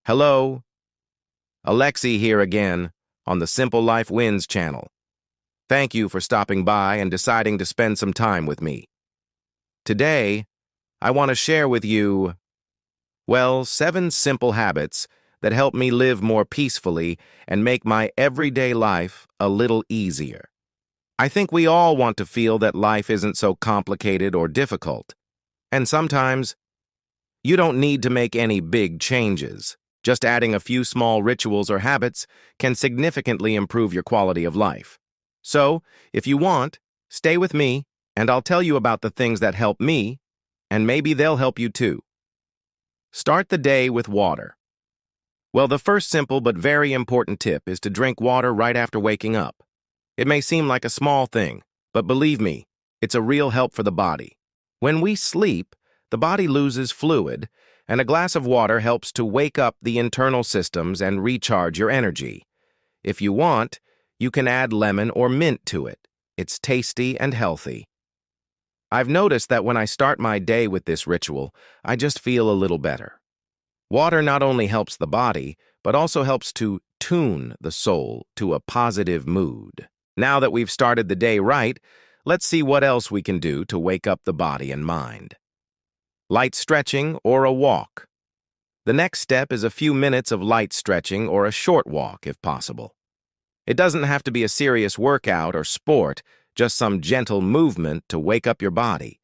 Hello, Alexi here again on the Simple Life Wins channel. Thank you for stopping by and deciding to spend some time with me. Today, I want to share with you, 7 simple habits that help me live more peacefully and make my everyday life a little easier. I think we all want to feel that life isn't so complicated or difficult, and sometimes you don't need to make any big changes. Just adding a few small rituals or habits can significantly improve your quality of life. So, if you want, stay with me, and I'll tell you about the things that help me, and maybe they'll help you too. Start the day with water. Well, the first simple but very important tip is to drink water right after waking up. It may seem like a small thing, but believe me, it's a real help for the body. When we sleep, the body loses fluid, and a glass of water helps to wake up the internal systems and recharge your energy. If you want, you can add lemon or mint to it. It's tasty and healthy. I've noticed that when I start my day with this ritual, I just feel a little better. Water not only helps the body, but also helps to tune the soul to a positive mood. Now that we've started the day right, let's see what else we can do to wake up the body and mind. Light stretching or a walk. The next step is a few minutes of light stretching or a short walk if possible. It doesn't have to be a serious workout or sport, just some gentle movement to wake up your body.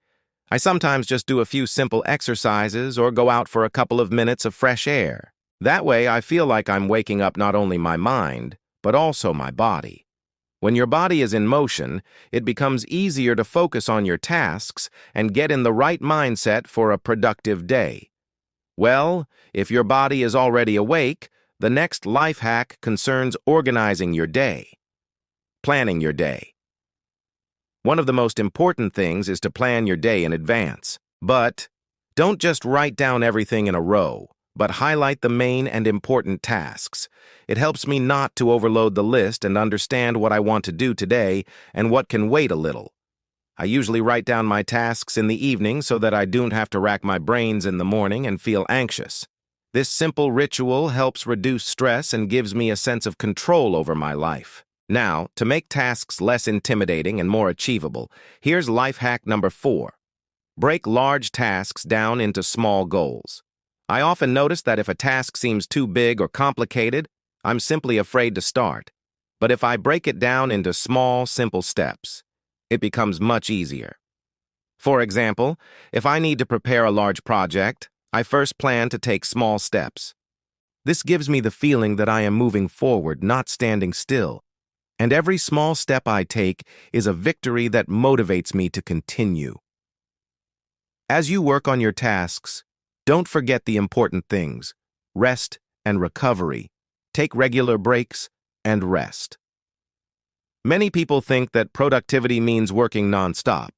I sometimes just do a few simple exercises or go out for a couple of minutes of fresh air. That way I feel like I'm waking up not only my mind, but also my body. When your body is in motion, it becomes easier to focus on your tasks and get in the right mindset for a productive day. Well, if your body is already awake, the next life hack concerns organizing your day. Planning your day. One of the most important things is to plan your day in advance. But don't just write down everything in a row, but highlight the main and important tasks. It helps me not to overload the list and understand what I want to do today and what can wait a little. I usually write down my tasks in the evening so that I don't have to rack my brains in the morning and feel anxious. This simple ritual helps reduce stress and gives me a sense of control over my life. Now, to make tasks less intimidating and more achievable, here's life hack number 4. Break large tasks down into small goals. I often notice that if a task seems too big or complicated, I'm simply afraid to start. But if I break it down into small, simple steps, it becomes much easier. For example, if I need to prepare a large project, I first plan to take small steps. This gives me the feeling that I am moving forward, not standing still. And every small step I take is a victory that motivates me to continue. As you work on your tasks, don't forget the important things: rest and recovery. Take regular breaks and rest. Many people think that productivity means working nonstop,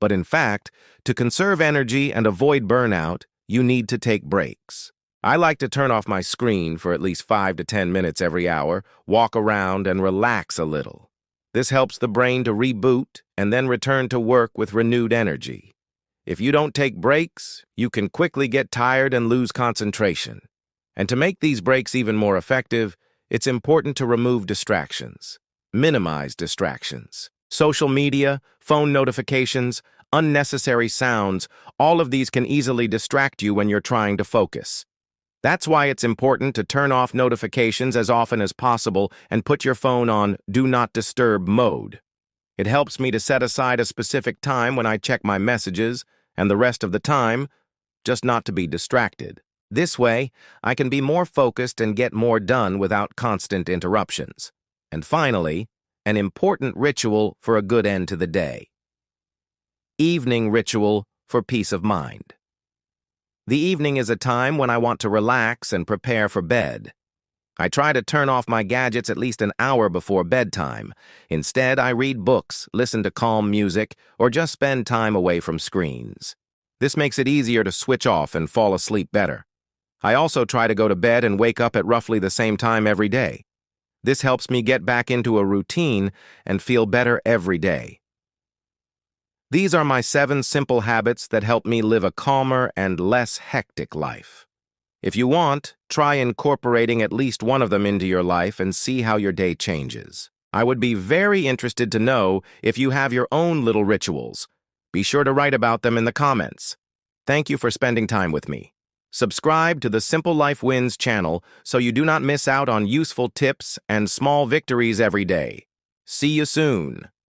but in fact, to conserve energy and avoid burnout, you need to take breaks. I like to turn off my screen for at least 5 to 10 minutes every hour, walk around, and relax a little. This helps the brain to reboot and then return to work with renewed energy. If you don't take breaks, you can quickly get tired and lose concentration. And to make these breaks even more effective, it's important to remove distractions. Minimize distractions. Social media, phone notifications, unnecessary sounds, all of these can easily distract you when you're trying to focus. That's why it's important to turn off notifications as often as possible and put your phone on Do Not Disturb mode. It helps me to set aside a specific time when I check my messages, and the rest of the time, just not to be distracted. This way, I can be more focused and get more done without constant interruptions. And finally, an important ritual for a good end to the day. Evening ritual for peace of mind. The evening is a time when I want to relax and prepare for bed. I try to turn off my gadgets at least an hour before bedtime. Instead, I read books, listen to calm music, or just spend time away from screens. This makes it easier to switch off and fall asleep better. I also try to go to bed and wake up at roughly the same time every day. This helps me get back into a routine and feel better every day. These are my 7 simple habits that help me live a calmer and less hectic life. If you want, try incorporating at least one of them into your life and see how your day changes. I would be very interested to know if you have your own little rituals. Be sure to write about them in the comments. Thank you for spending time with me. Subscribe to the Simple Life Wins channel so you do not miss out on useful tips and small victories every day. See you soon.